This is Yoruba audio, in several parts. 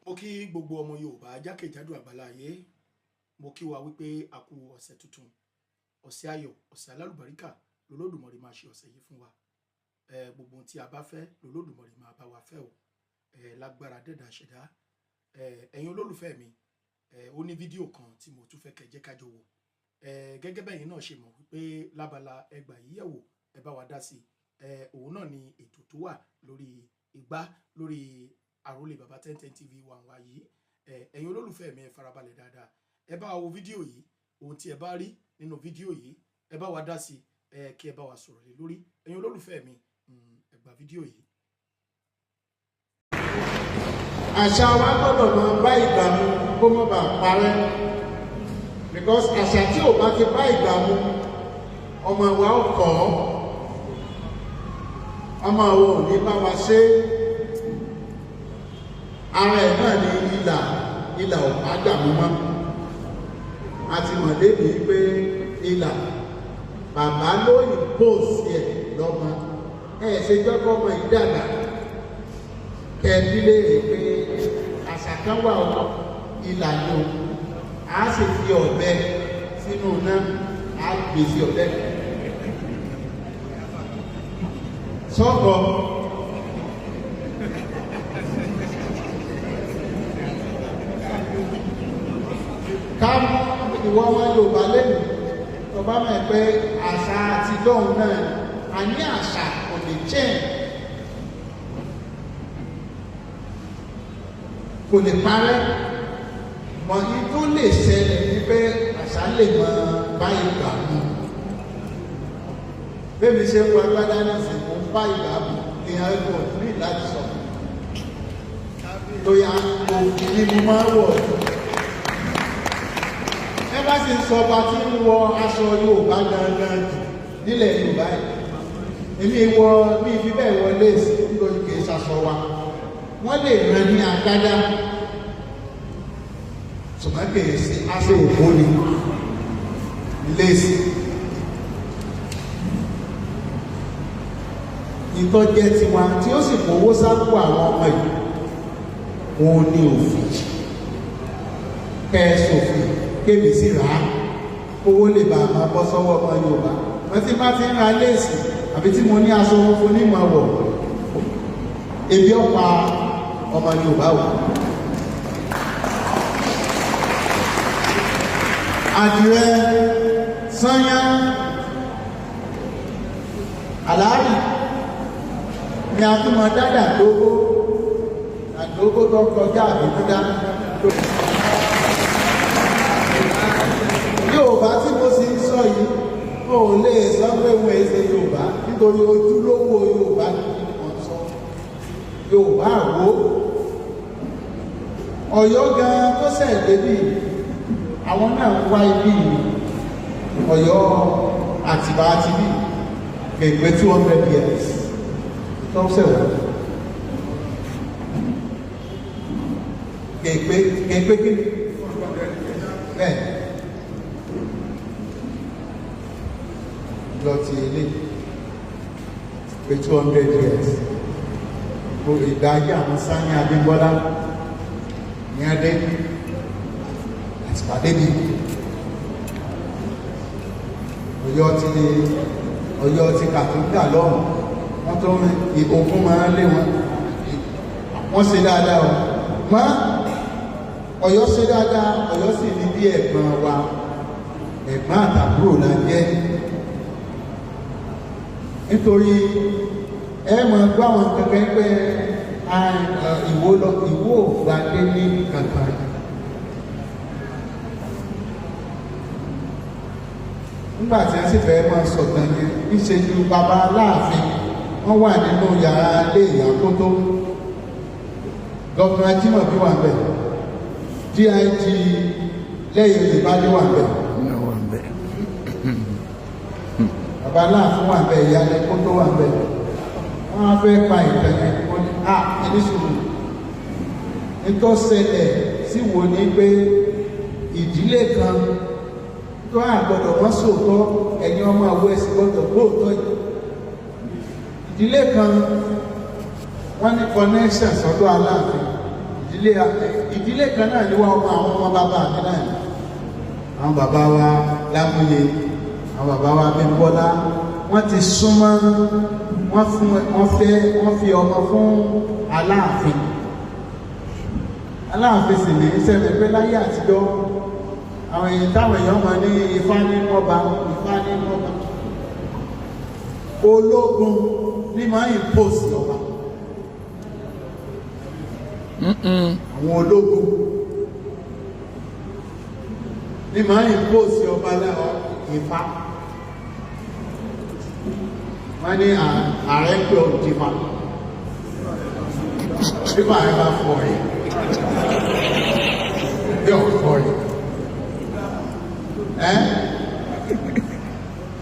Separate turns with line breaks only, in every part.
Mo kí gbogbo ọmọ Yorùbá jákèjádò àgbáláyé. Mo kí wa wípé a kú ọ̀sẹ̀ tuntun, ọ̀sẹ̀ ayọ̀, ọ̀sẹ̀ alálùbáríkà lolódùmarè máa ṣe ọ̀sẹ̀ yìí fún wa. Gbogbo ohun tí a bá fẹ́ lolódùmarè máa bá wa fẹ́ o. Lágbára dẹ́dà ṣẹ̀dá. Ẹ̀yin olólùfẹ́ mi, ó ní fídíò kan tí mo tún fẹ́ kẹ́ jẹ́ ká jọ wò. Gẹ́gẹ́ bẹ́ẹ̀ yín náà ṣe mọ̀ wípé lábala ẹgbà yìí yẹ̀wò ẹ bá wa dá sí. Òun náà ni ètò tó wà lórí igbá lórí àrólé baba 1010 TV wa yìí. Ẹ̀yin olólùfẹ́ mi ẹ farabalẹ̀ dáadáa. Ẹ bá wo fídíò yìí, ohun tí ẹ bá rí nínú fídíò yìí ẹ bá wa dá sí, kí ẹ bá wa sọ̀rọ̀ lé lórí. Ẹ̀yin olólùfẹ́ mi, ẹ gbà fídíò yìí.
Àṣà wa gbọ́dọ̀ máa bá ìgbà mu kó má bàa parẹ́, because àṣà tí ò bá ti bá ìgbà mu ọmọ wa ò kọ́, ọmọ wa ò ní bá wa ṣe. Ara ẹ̀ náà ni ìlà ò bá gbà mú mọ́. A ti mọ̀ lébi pé ìlà bàbá ló impose ẹ̀ lọ́mọ. Ṣe jọ́kọ́ ọmọ ìdàgbà kẹ́ẹ̀dílé rẹ̀ pé àṣà kan wà ọ́ ìlà ni o. A sì fi ọ̀bẹ sínú náà, a gbèsè ọ̀bẹ. Sọ́kọ̀ ká ìwọ ọmọ Yorùbá lẹ́nu ọba mọ̀ pé àṣà àti lọ́hùn náà a ní àṣà kò lè jẹ́ kò lè parẹ́ mọ̀ yìí tó lè ṣẹlẹ̀ ní pé àṣà lè mọ báyìí gbà mú. Bébí ṣe ń wọ agbádá ní ìsìnkú báyìí gbà mú ìyẹn ẹgbẹ́ òtún ní láti sọ tó yá òfin ní mo máa wọ̀ ẹ bá sì ń sọ ọba tí ń wọ aṣọ Yorùbá gangan jù nílẹ̀ Yorùbá yìí. Èmi wọ bí ibi bẹ́ẹ̀ wọ léèsì nítorí kìí ṣaṣọ wa. Wọ́n lè rán ní agbádá ṣùgbọ́n kìí sí aṣọ òkú ni léèsì. Ìtọ́jẹ́ tiwa tí ó sì fowó sápò àwọn ọmọ yìí òun ni òfin kẹ́ẹ̀sòfin kébì sí rà á owó lè bá máa bọ́ sọ́wọ́ ọmọ Yorùbá. Wọ́n ti bá ti ń ra léèsì àbí tí mo ní aṣọ funfun ní ìmọ̀ wọ̀ ebi ọ̀pá ọmọ Yorùbá wà. Àdìrẹ sányá àlàárí ni a tún máa dádà àdógó tó kọjá àbíkúdá. Yorùbá tí mo sì ń sọ yìí ó lè sọ pé wọ́n èsè Yorùbá nítorí ojúlówó Yorùbá ní wọ́n sọ. Yorùbá àwò Ọ̀yọ́ gan tó sẹ̀ débì àwọn náà ń wá ibi Ọ̀yọ́ Àtìbà àti bí gbẹ̀gbẹ̀ 200 years tó ń sẹ̀wọ̀n. Gbẹ̀gbẹ̀ kí ni bẹ́ẹ̀ lọ ti ilé pé 200 years kò ìdájọ́ àwọn Sani Abímbọ́lá ní adé àti pàdé bí Ọ̀yọ́ ti kàtúndà lọ́rùn wọ́n tó ìkókún máa lé wọ́n ṣe dáadáa o mọ́ Ọ̀yọ́ ṣe dáadáa. Ọ̀yọ́ sì ní bí ẹ̀gbọ́n wa ẹ̀gbọ́n àtàbúrò la jẹ́ nítorí ẹ mọ̀ gbọ́ àwọn kankan pé ìwó ògbàdé ní kankan. Nígbà tí a sì fẹ́ máa sọ̀tàn yẹn níṣẹ́jú bàbá Aláàfin wọ́n wà nínú yàrá ilé ìyàkótó. Gọ́vùnà Ajímọ̀bí wà bẹ̀, DIG lẹ́yìn ìbádé wà bẹ̀. Bàbá Aláàfin wà bẹ̀, ìyálẹ̀ kótó wà bẹ̀. Wọ́n á fẹ́ pa ìtẹ̀lẹ̀ wọ́n ní ẹníṣòro. Nítọ́sẹ̀lẹ̀ sí wo ní pé ìdílé kan tó àgbọ̀dọ̀ wọ́n sòótọ́ ẹ̀yin ọmọ àwọ̀ ẹ̀sìn gbọ́dọ̀ gbóòtọ́ yìí. Ìdílé kan wọ́n ní connection sọ́dọ̀ Aláàfin. ìdílé kan náà ni wọ́n ọmọ àwọn ọmọ bàbá mi náà ni àwọn bàbá wa Lámúyè àwọn bàbá wa Bímbọ́lá wọ́n ti súnmọ́ wọ́n fi ọmọ fún Aláàfin sì ní sẹ́mi pé láyé àtijọ́ àwọn èèyàn táwọn èèyàn mọ̀ ní Ifá ní mọ́ba ológun ní máa ń impose ọba àwọn ológun ní máa ń impose ọba Ifá wọ́n ní ààrẹ pé òjìfà nígbà ẹ bá fọ ẹ bí ọ̀fọ́ ẹ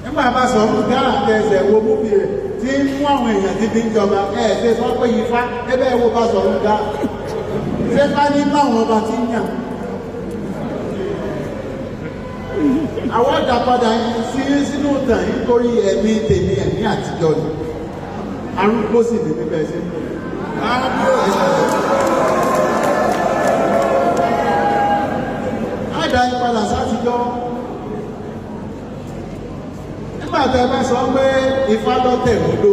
nígbà bá sọ fún gáà tẹsẹ̀ wo múbi rẹ̀ tí ń mú àwọn èèyàn tí fi ń jọba ṣe sọ pé Ifá ẹbẹ́ wo bá sọ fún gáà ṣé bá ní báwọn ọba tí ń yàn àwọn àdàpadà sínú ìtàn nítorí ẹ̀mí tèmi ẹ̀mí àtijọ́ ni arúgbó sì ní bíbẹ̀ sí àdá ìpadà sátijọ́ nígbà tẹ́ bá sọ pé Ifá lọ́tẹ̀ lódó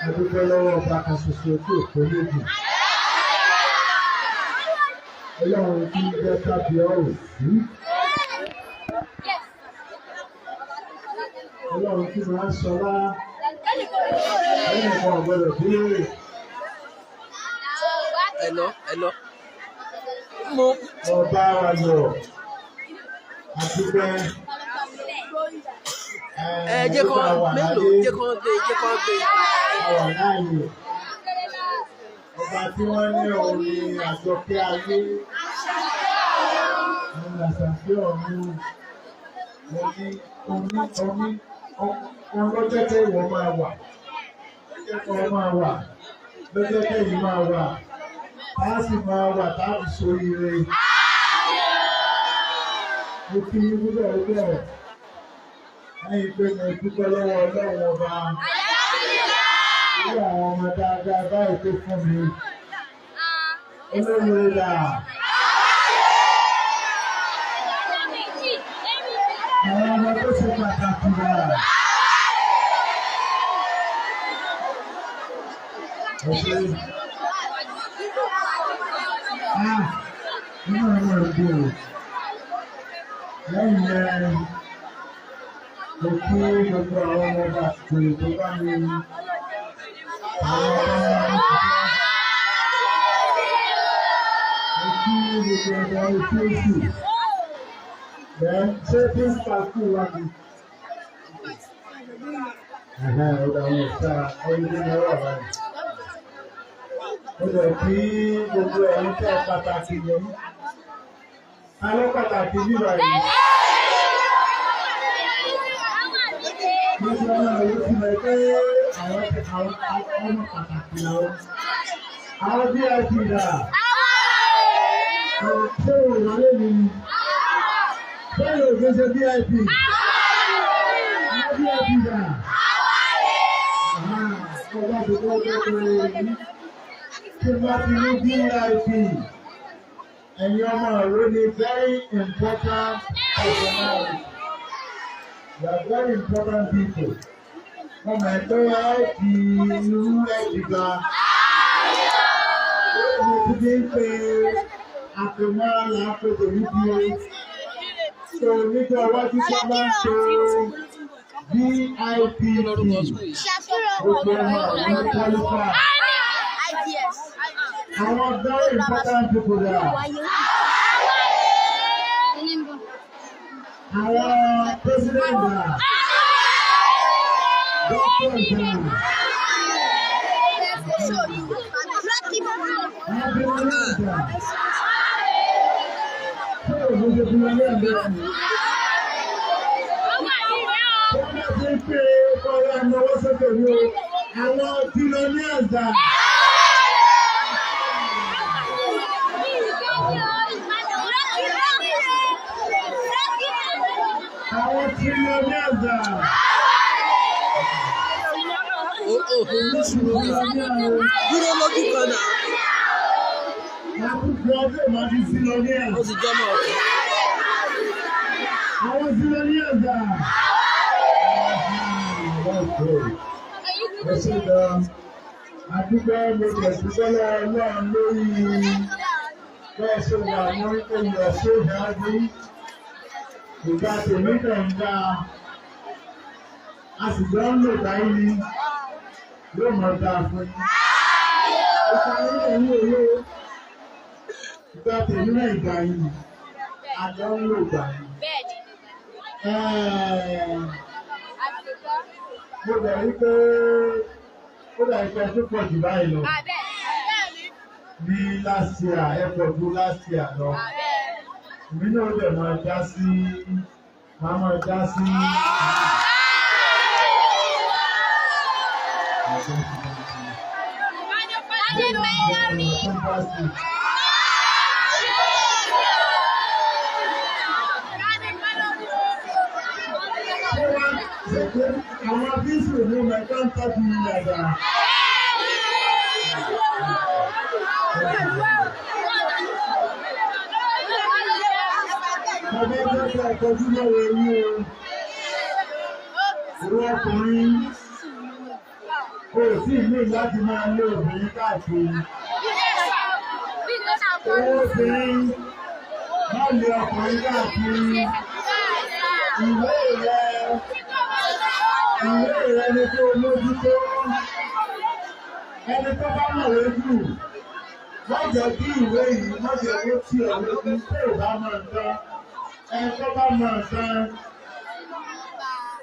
adúpẹ́ lọ́wọ́ ọba kan ṣoṣo tí ò tó méjì. Ọlọ́run tí ń jẹ́ kábíọ́ sí. Ọlọ́run tí máa ń sọlá ẹnìkan ọ̀gbọ́dọ̀ béèrè.
Hello.
Ọba ayọ̀ adúpẹ́.
Jẹ́ kán mélòó jẹ́ kán gbé.
Àwọn láàyè Ọba tí wọ́n ní òun ni àjọkẹ́ ayé. Òun làṣàfẹ́ ọ̀run. Òun lọ́jọ́ tẹ́ ìwọ máa wà. Lọ́jọ́ máa wà. Lọ́jọ́ tẹ́ yìí máa wà. Tá a sì máa wà tá a fi ṣoríire. Mo fi wúlò bẹ́ẹ̀. Lẹ́yìn pé mo dúpẹ́ lọ́wọ́ Ọlọ́run ọba. Irú àwọn ọmọ dáadáa báyìí tó fún mi. Olóyè dà. Àwọn ọmọ tó ṣe pàtàkì dà. Nínú àwọn ìdí o. Lẹ́yìn yẹn, mo kí gbogbo àwọn ọmọ ọba àtìkò tó bá mi. Ṣé tí ń pa kú wa ni? Ọ̀dà wọn ṣá ọdún ní ọwọ́ wa ni. Ó lè kí gbogbo ẹ̀yin tẹ́ pàtàkì yẹn. Alẹ́ pàtàkì nígbà yìí. Gbogbo ọmọ ìlú ti mọ̀ pé àwọn ọmọ pàtàkì làwọn. Àwọn VIP dà. Ṣé ìrọ̀lẹ́ mi ni? Ṣé ìrọ̀lẹ́ ṣe VIP? Àwọn VIP dà. Ọba tó kọ́ yìí. Tí wọ́n ti ní VIP, ẹ̀yin ọmọ ìlú ni very important personality. You are very important people. Wọ́n mọ̀ pé di irú ẹ̀dìgbà. Mo ti di pé àpèmọ́ra là ń pè tèmi bí o. So nígbà iwájú tó bá ń ṣe VIP gbogbo ọmọ ìlú qualify. Àwọn very important people there. Our president, Dr.
Dúró lójú kan náà. Ó sì jọmọ ọ̀kan.
Àwọn Zilonians dà. Ẹ ṣe lọ, àdúgbò mo tẹ̀síwọ́ lọ́wọ́ lórí bẹ́ẹ̀ ṣe wà ní ìpínlẹ̀ ṣéjáde. Ìgbà tèmi kàn ń dá. A sì jọ ń lò báyìí ni yóò mọ̀ dáa fún yín. Ìgbà yín ní owó. Ìgbà tèmi náà ìgbà yìí. Àjọ ń lò gbà yìí. Mo bẹ̀rù pé ó dà ìfẹ́ tó pọ̀ jù báyìí lọ. Ní last year, airport last year lọ. Èmi náà dẹ̀ máa já sí. Àwọn bísí ní mẹ́ta ń tọ́jú ìyàgbà. Ọjọ́ ìjọba ìtọ́jú lọ́wọ́ ẹ̀yìn o. Ìwọ ọkùnrin kò sí ìlú láti máa lé obìnrin káàkiri. Owó obìnrin máa lé ọkùnrin káàkiri. Ìwé rẹ̀ ni kó mójútó. Ẹni tó bá mọ̀wé jù, wọ́n jẹ́ kí ìwé yìí má jẹ́ kó tí ọ̀ lójú tó bá máa tán. Ẹni tó bá máa tán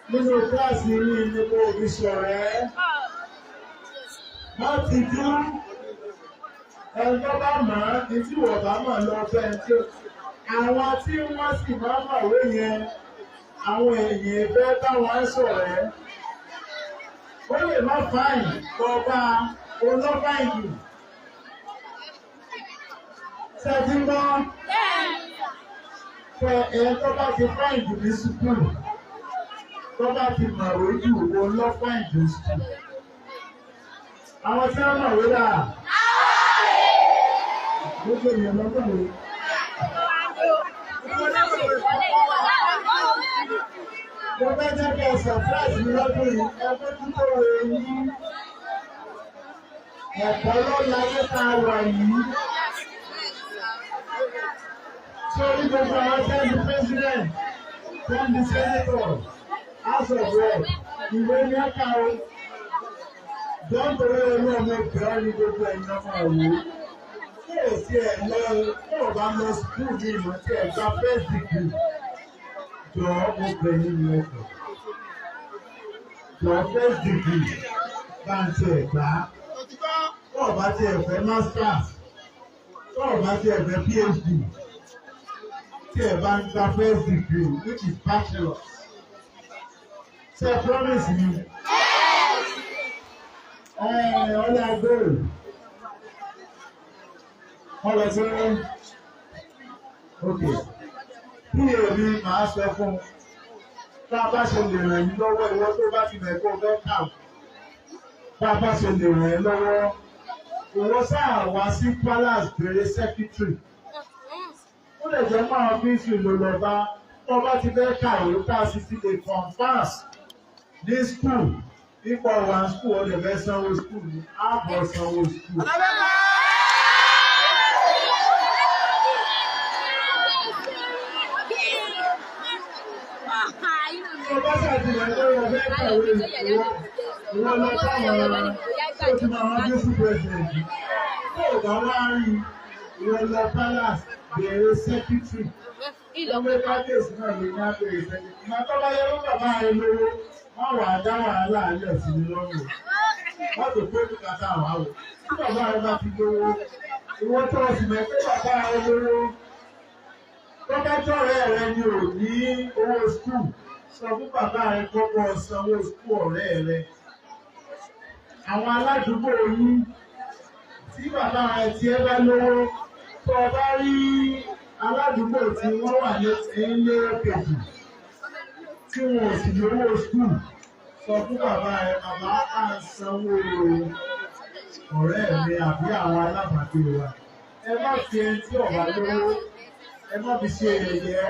nínú kíláàsì yìí ni kò fi ṣọ̀rẹ́. Má ti dú ẹni tó bá mọ̀ ọ́ ní tí wọ́n bá mọ̀ lọ bẹ́ẹ̀ tí àwọn tí wọ́n sì máa mọ̀wé yẹn àwọn èèyàn fẹ́ táwọn sọ̀rọ̀ ẹ́ ó lè má fáìn kọba olófáìnì ṣẹ́tí mọ́ fẹ ẹ̀ tó bá ti fáìn jù ní sùkúrù tó bá ti mọ̀wé jù olófáìn jù sùkúrù àwọn tí wọ́n mọ̀wé dà gbogbo èèyàn lọ́gbọ̀n mo fẹ́ jẹ́ kí ẹ surprise mi lọ́dún yìí ẹgbẹ́ tó wọ èyí ẹ̀kọ́ ló láyé tá a wà yìí sórí gbogbo àwọn tẹ́lẹ̀ president tẹ́lẹ̀ senator house of rep ìwé ní ẹ̀ka o dọ́ńtòrí olú ọmọ ìgbà ní gbogbo ẹ̀yìn ọmọ òwú kí o ti ẹ̀ lọ kí o bá lọ school ní ìmọ̀ tí ẹ̀ gba first degree. Jọ mo bẹ nínú ẹ̀kọ́. Jọ first degree bá ń tiẹ̀ gbá. Tọ́ọ̀ bá tiẹ̀ fẹ́ masters. Tọ́ọ̀ bá tiẹ̀ fẹ́ PhD. Tí ẹ̀ bá ń gba first degree which is bachelor. Ṣé ẹ promise mi? Ọlá gold. Ọlọ sí okay. Bí èmi máa sọ fún un, tá a bá ṣe lè ràn yín lọ́wọ́ ìwọ tó bá ti mẹ̀kọ́ fẹ́ kà ó. Tá a bá ṣe lè ràn yín lọ́wọ́, ìwọ sáà wá sí palace bèrè secretary. Ó lè jẹ́ máa bí ìsìn ló lọ bá tó bá ti fẹ́ kàwé tá a sì ti lè confess ní school. Ipò wà school ó lè fẹ́ sanwó school ní ààbọ̀ sanwó school. Ọba ṣàtìlẹ́yìn lórí ọ̀fẹ́ kàwé ìwọ lọ sáwọn tó ti máa wá Jésù pẹ̀sẹ̀ntì. Tó o bá wá rí ìwọ lọ palace bèrè secretary. Ọmọ kábíyèsí náà lè ní abèrè secretary. Ìgbà tó bá yẹ kó bàbá rẹ lówó, wọ́n wà á dá wàhálà alẹ́ sí mi lọ́rùn. Wọ́n tó pé kí kàtà wà wò. Tí bàbá rẹ bá ti lówó, ìwọ tó o sì mọ̀ pé bàbá rẹ lówó. Tó bá jọ̀rẹ́ rẹ ni ò ní owó skul. Sọ fún bàbá rẹ kọ́kọ́ sanwó skul ọ̀rẹ́ rẹ. Àwọn aládùúgbò yín tí bàbá rẹ ti ẹ bá lówó tó o bá rí aládùúgbò tí wọ́n wà ní ilé kejì tí wọn ò sì lówó skul. Sọ fún bàbá rẹ bàbá á sanwó ọ̀rẹ́ mi àbí àwọn alábàágbé wa. Ẹ má fi ẹni tí ọ̀bá lówó ẹ má fi ṣe ẹ̀yẹ.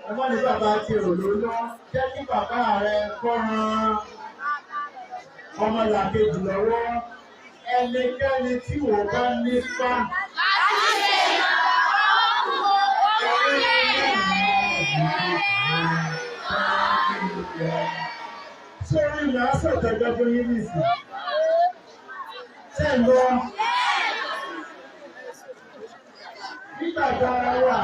Ẹ má ní bàbá ti òlò lọ, jẹ́ kí bàbá rẹ kọ́ ran ọmọlàkejì lọ́wọ́. Ẹnikẹ́ni tí wò bá nípa. Sórí ilẹ̀ asọ̀tẹ̀gbẹ́ fún yín nìsí. Ṣé ń lọ? Nígbà tá a wà.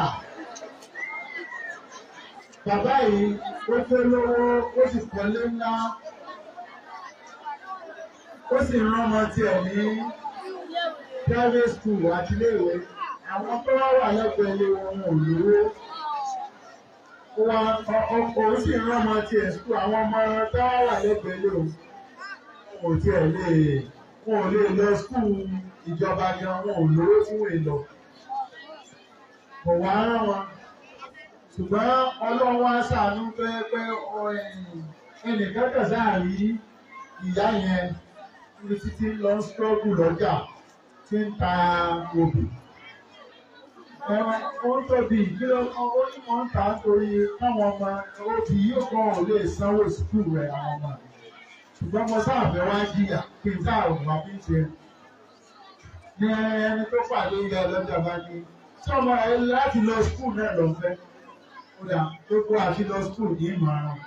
Bàbá yìí ó tó lówó, ó sì kọ́lé ńlá, ó sì rán ọmọ tiẹ̀ ní private school àti iléèwé. Àwọn tó wà lẹ́gbẹ̀ẹ́ ilé wọn ò lówó. Òun sì rán ọmọ tiẹ̀ school. Àwọn ọmọ tó wà lẹ́gbẹ̀ẹ́ ilé wọn ò lè lọ school ìjọba gan, wọn ò lówó tí wọ́n lọ. Kò wá rán wọn. Ṣùgbọ́n Ọlọ́run wá ṣàánú pé ẹnìkan kan sáà rí ìyá yẹn ní títí lọ ń struggle lọ́jà tí ń ta obì. Ó ń tóbi ìdílé ó ní wọ́n ń ta torí káwọn ọmọ obì yóò kàn ò lè sanwó sùkúù rẹ̀ àwọn ọmọ. Ṣùgbọ́n mo sáà fẹ́ wá jìyà kí n sáà wà bí ṣe. Ní ẹni tó pàdé ìyá ọlọ́jà bá ní tí ọmọ rẹ̀ láti lọ sùkúù náà lọ fẹ́. Kódà tó kó àti lọ skul ní ìmọ̀ràn.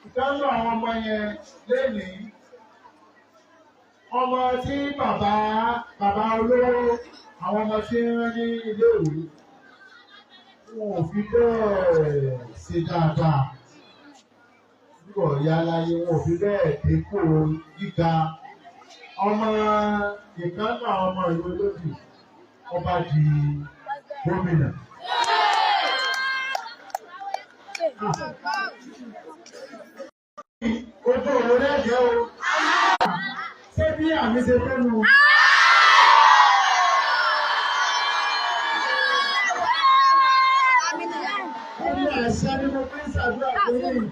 Ìtọ́jú àwọn ọmọ yẹn lénìí. Ọmọ tí bàbá olówó, àwọn ọmọ tí ń rán ní iléèwé, wọn ò fi bẹ́ẹ̀ ṣe dáadáa. Nígbà ọ̀yá láyé, wọn ò fi bẹ́ẹ̀ dépò gíga. ọmọ ìkànnà ọmọ ìlú olóbì ọba di gómìnà. Ojú òwò lẹ́jẹ̀ o. Ṣé bí àmì ṣe fẹ́ nu? Ẹni àṣà ni mo fi ń ṣàdúrà fún yìí.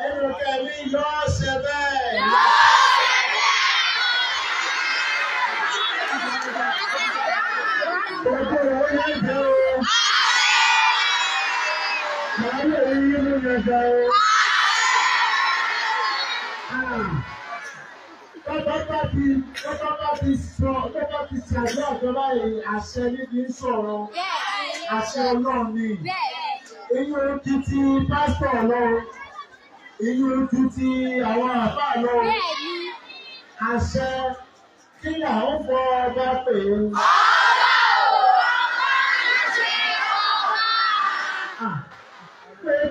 Ẹnu kẹ́mi yóò ṣe bẹ́ẹ̀. Ojú òwò lẹ́jẹ̀ o. Màá lè rí inú yẹn jẹ o. Bọ́bá ti ṣàdúrà tó báyìí àṣẹ níbi ń sọ̀rọ̀. Àṣẹ Ọlọ́run ni. Èyí ojú ti pásítọ̀ lọ. Èyí ojú ti àwọn àbá lọ. Àṣẹ kí làwọn fọ ọba pè é.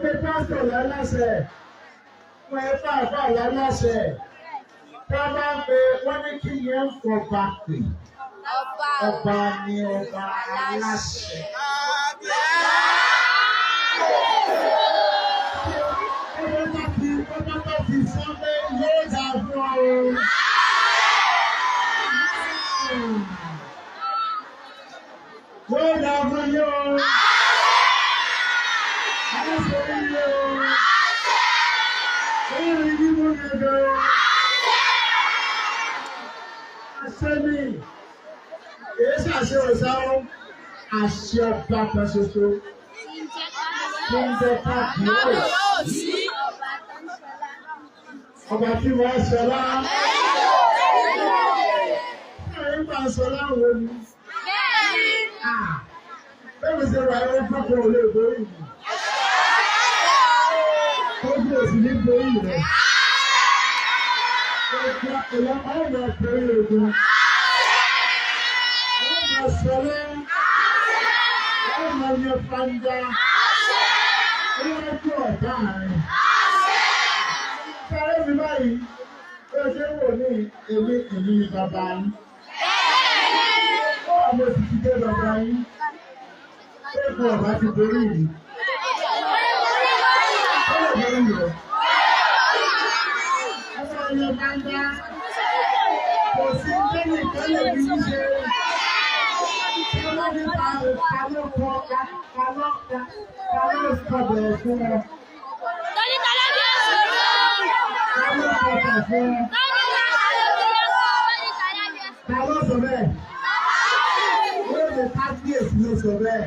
Pé pásítọ̀ láláṣẹ. Wọ́n ẹ bá àbá láláṣẹ. Tá a bá ń pe wọ́n ní kí yẹn ń fọba pè. Ọba ni ọba aláṣẹ. Ọba ti sọ pé yóò dà fún ọ. Yóò dà fún yóò. Aláṣẹ yìí o. Orí nínú yẹn Àṣẹ́mi, èyí ṣàṣẹ òṣàwọ̀, àṣẹ ọba kan ṣoṣo, tó ń jẹ́ káàkiri. Ọba tí wọ́n ṣọlá, ẹ̀yìn bá ṣọlá wo ni? Bẹ́ẹ̀ni ṣe wà ẹ̀rọ fúnfún olè borí mi. Ó bí òsì ní borí rẹ̀. Ọmọ ọ̀pẹ̀rẹ̀ ogun. Ọmọ ṣọlá. Ọmọ yẹn fanda. Ọmọ tó ọ̀gá rẹ̀. Sáré mi báyìí, ó ṣe wò ní èmi ní bàbá yín. Ọmọ sì ti dé bàbá yín. Ṣé kò ọ̀bá ti borí yìí? Ó lè borí rẹ̀. Ọmọ fanda. Kò sí lẹ́yìn ìkọ́lé bí í ṣe. Ọlọ́dún ta ló kọ́ bẹ̀rẹ̀ fún ọ. Ta ló sọ bẹ́ẹ̀? Ó lè kábíyèsí ló sọ bẹ́ẹ̀.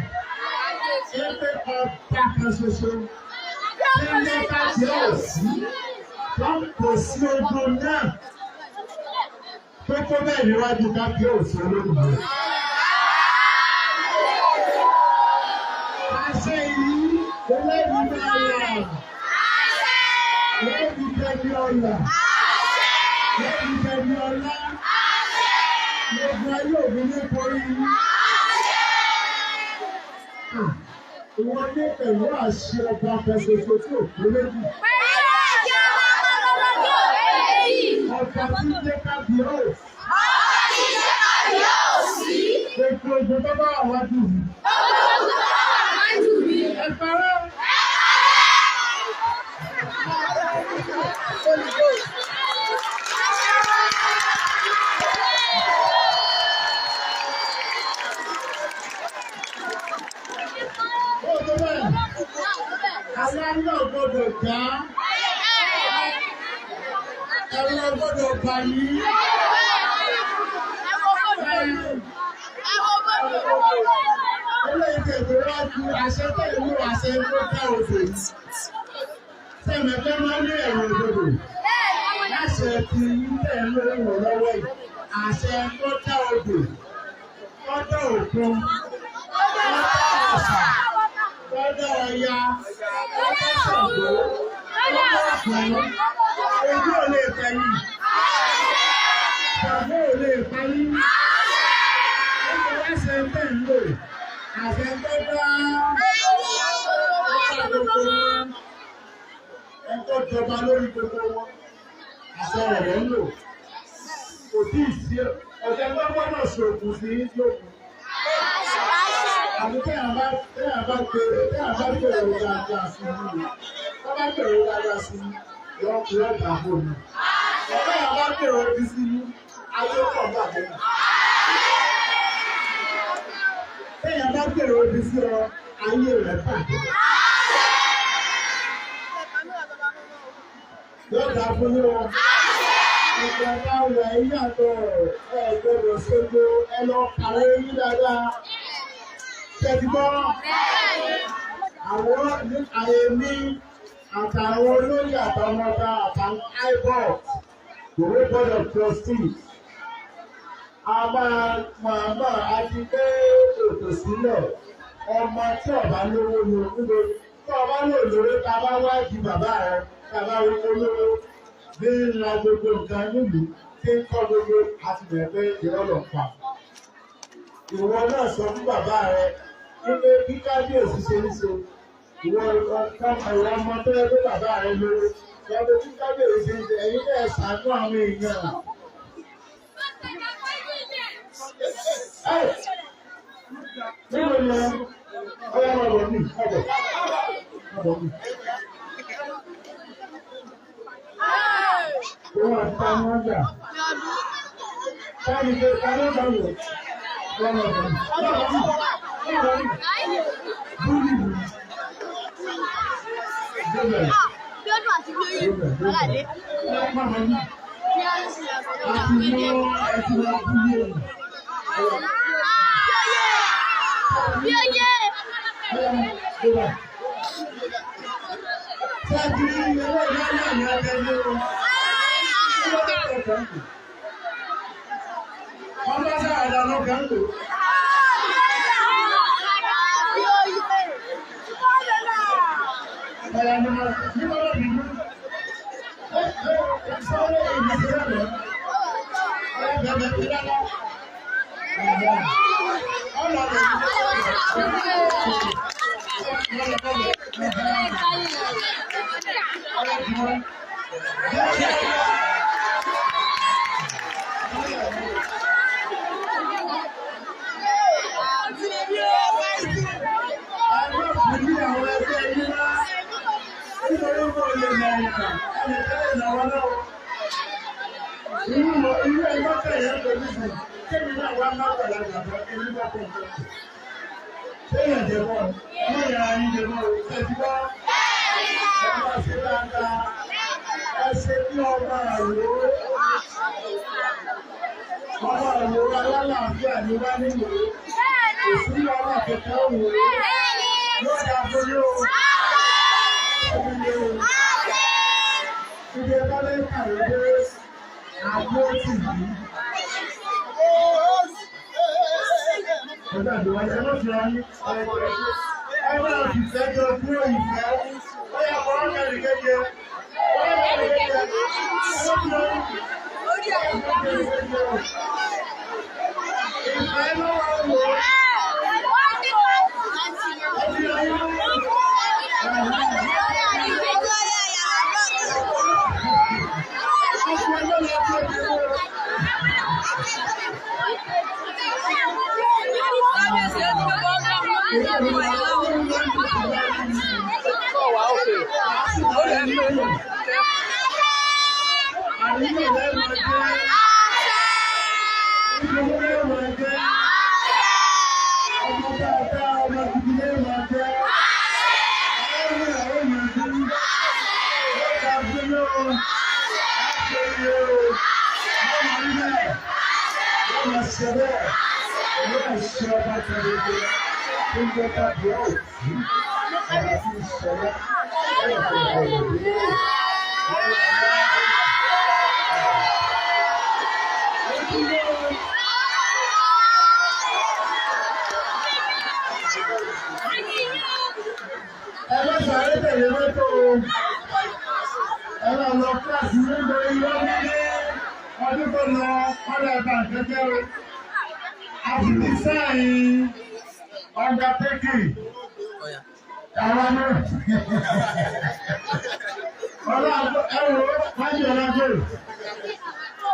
Ṣé pé ọba kan ṣoṣo? Ṣé ní kábíyèsí? Wọ́n kò sí ogun náà. Tó kó bẹ́ẹ̀ níwájú kábíyèsí olóògùn. Àṣẹ yìí eléyìí máa yà. Eléyìí jẹ́bi ọ̀la. Eléyìí jẹ́bi ọ̀la. Gbogbo ayé òbí ní borí. Ìwọ ní pẹ̀lú àṣẹ ọba fẹsẹ̀fẹ̀ tí ò kú lójú. Ọba tí jẹ́ kábíyèsí. Gbogbo ìgbò tó bá wà wájú mi. Ẹ parẹ́. Àwọn náà gbọ́dọ̀ já. Ẹ̀rọ gbọ́dọ̀ bà yìí. Eléyìí tẹ̀lé wá ju àṣẹ tẹ̀lé àṣẹ tó dá òdò. Sẹ́mi ẹgbẹ́ máa ń lé ẹ̀rọ òdòdó. Láṣẹ ti ilé ìwò lọ́wọ́ yìí. Àṣẹ tó dá òdò. Tọ́dọ̀ òkun. Tọ́dọ̀ ọ̀sà. Tọ́dọ̀ ọya. Tọ́dọ̀ ṣàgbó. Tọ́dọ̀ ọ̀gbọ̀n. Ojú ò lè pẹ̀lú. Ṣàgbó ò lè pẹ̀lú. Ẹgbẹ́ láṣẹ tẹ̀ ń lò. Àṣẹ tó dá. Ẹ̀kọ́ jọba lórí gbogbo wọn. Àṣẹ rẹ̀ ń lò. kò tí ì sí ọ̀sẹ̀ tó gbọ́dọ̀ ṣògùn sí ìjókòó. Àbí téèyàn bá gbèrò dáadáa sí i, tó bá gbèrò dáadáa sí i, yọ dàbò ni. Téèyàn bá gbèrò ibi sí i, ayé pọ̀ bàbá. Téèyàn bá gbèrò ibi sí ọ, ayé rẹ̀ bàjẹ́. Yọ dàbò ni wọn. Ìjọba rẹ̀ yàtọ̀ gbọdọ̀ ṣojú ẹ lọ kàwé yín dáadáa. Ṣèdúgbọ́ àwọn àyèmí àtàwọn olóyè àtàmọ́ta àtàwọn IBOD ìwé board of trustees. A máa àti gbé ètò sílẹ̀ ọmọ tí ọba lówó ni òkúdo tí ọba lò lórí ta bá wá di bàbá rẹ ta bá wí olówó bí ńlá gbogbo nǹkan nílùú tí ń kọ́ gbogbo àti bẹ̀rẹ̀ pé ìrọ̀lọ̀ pa. Ìwọ náà sọ fún bàbá rẹ wípé kí kábíyèsí ṣe ń ṣe ìwọ ọmọ tó yẹ pé bàbá rẹ lówó lọ́dọ̀ kí kábíyèsí ṣe ń ṣe ẹ̀yin náà ṣàánú àwọn èèyàn. Níbo ni ọyá máa bọ̀ mí ọbọ̀ máa bọ̀ mí. Wọ́n àti ta ni wọ́n gbà. Táyì pé ta ló bá wọ̀ wọ́n máa bọ̀ mí. Búrú ìlú.
Bíọ́dún àti Bíóyè Aládé. Bíóyè.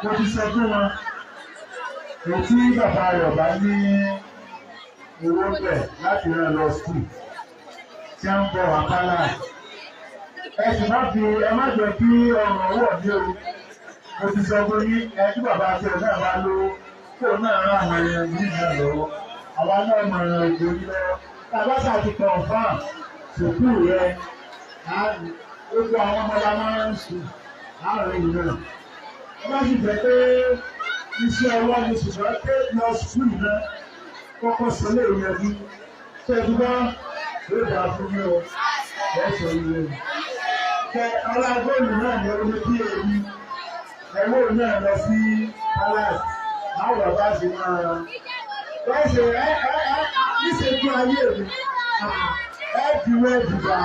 mo ti sọ fún wọn ètí bàbá rẹ̀ bá ní owó bẹ̀ láti rán lọ skul tí ń bọ̀ wá pálá ẹ sì má jẹ́ kí ọrùn ọwọ́ mi o mo ti sọ fún yín ẹ tí bàbá àti ẹ̀ náà bá lówó kó náà rán àwọn èèyàn yìí náà lọ́wọ́ àwa náà mọ̀ ẹ̀rọ ìgbò yìí lọ́wọ́ tàbátà ti kàn fáà sùkúù rẹ̀ gbogbo àwọn ọmọdé máa ń sùn láàrin ìlú náà wọ́n bá sì jẹ́ pé iṣẹ́ ọwọ́ ni ṣùgbọ́n pé lọ sùkúù náà kọ́kọ́ sọlé ìyẹ̀dú ṣé ẹbí bá ló dà fún mi o ẹ̀ṣọ́ ilé mi. Kẹ ọlágọ́ọ̀lù náà ní orí bí èyí ẹ̀wọ́ náà lọ sí palace báwo bá ṣe máa wọ́n ṣe níṣẹ́jú ayé mi fi wẹ́ dìgbà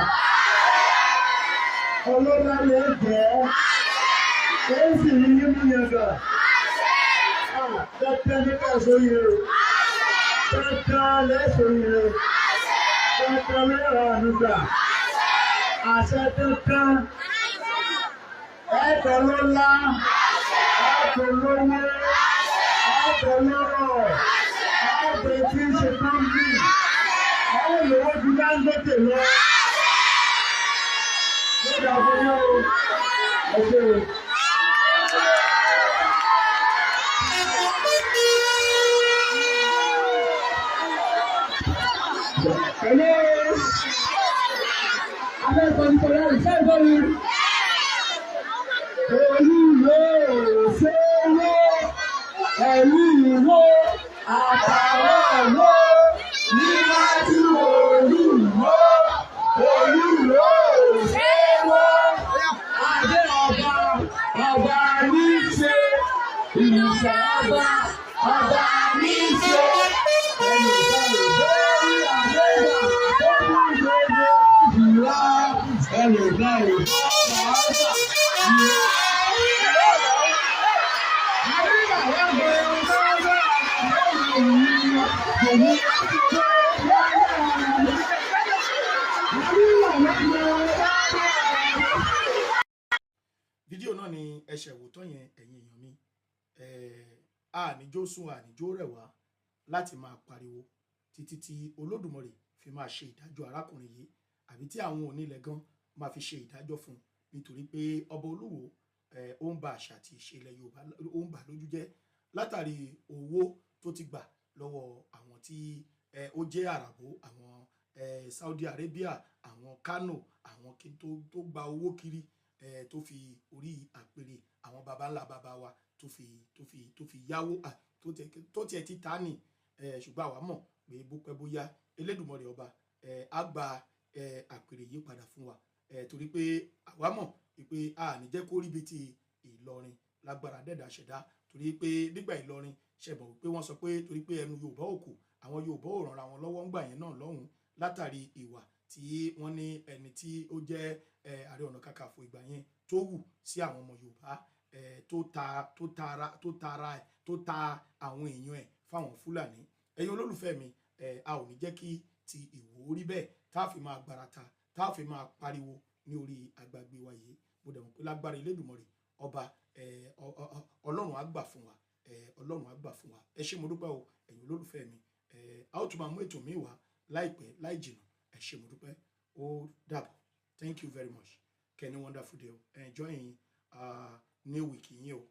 ọlọ́lá ló jẹ́ ó sì ní nínú yẹn gbà tẹ́tẹ́ nípa sóyè tẹ́tẹ́ lẹ́sọ̀yè tẹ́tẹ́ lẹ́rọ àdúgbà àṣẹ tẹ́tẹ́ ẹ̀tọ́ lọ́lá ẹ̀tọ́ lówó ẹ̀tọ́ lọ́rọ̀ ẹ̀tọ́ tí ń ṣe kọ́ńtì àwọn olówó ti bá ń gbẹ́tẹ̀ lọ. Lọ́dà fún yóò ẹ̀ṣẹ̀ rẹ̀. Hello. Abẹ́ẹ̀kọ́ ní Kọ́lá rẹ̀ fẹ́ gbọ́ mi. Olúwo ṣòwò ẹ̀lú ìwò àtàwọn ọ̀wọ́ níwájú olúwo olúwo ṣòwò adé ọba ní ṣe ìṣẹ́ ọba ní ṣe ẹnìkan ìbéèrè àgbẹ̀dà tó kún gbogbo ìlà ẹnìkan
fídíò náà ni ẹsẹ̀ wò tán yẹn ẹ̀yin èèyàn mi àníjó sún àníjó rẹwà láti máa pariwo títí tí Olódùmarè fi máa ṣe ìdájọ́ arákùnrin yìí àbí tí àwọn onílẹ̀ gan máa fi ṣe ìdájọ́ fún un nítorí pé ọba Olúwo ó ń ba àṣà àti ìṣe ilẹ̀ Yorùbá ó ń bà lójú jẹ́ látàrí owó tó ti gbà lọ́wọ́ àwọn tí ó jẹ́ àràbò àwọn Saudi Arabia àwọn Kano àwọn kí tó gba owó kiri tó fi orí àpèrè àwọn baba ńlá baba wa tó fi yáwó tó tiẹ̀ ti ta ní ṣùgbọ́n àwa mọ̀ pé bó pẹ́ bóyá Elédùmarè ọba á gba àpèrè yìí padà fún wa torí pé àwa mọ̀ pé a ní jẹ́ kó rí bíi ti Ìlọrin lágbára dẹ́dà ṣẹ̀dá torí pé nígbà Ìlọrin ṣẹ̀bọ̀ wípé wọ́n sọ pé torí pé ẹnu Yorùbá ò kù àwọn Yorùbá ò rànra wọn lọ́wọ́ ńgbà yẹn náà lọ́hùn látàrí ìwà tí wọ́n ní ẹni tí ó jẹ́ Ààrẹ Ọ̀nà Kakanfò ìgbà yẹn tó wù sí àwọn ọmọ Yorùbá tó ta àwọn èèyàn ẹ̀ fáwọn Fúlàní ẹ̀yin olólùfẹ́ mi a ò ní jẹ́ kí ti Ìwó rí bẹ́ẹ̀ tá a fi máa gbarata tá a fi máa pariwo ní orí àgbàgbé wa yìí mo dẹ̀ mọ̀ pé lágbára Elédùmarè ọba Ọlọ́run á gbà fún wa Ọlọ́run á gbà fún wa ẹ ṣé mo dúpẹ́ o ẹ̀yin olólùfẹ́ mi a ó tún máa mú ètò mi wá láìpẹ́ láì jìnnà ẹ ṣé mo dúpẹ́ ó dàbọ̀ thank you very much kẹ́ni wonderful day o enjoying new week yín o.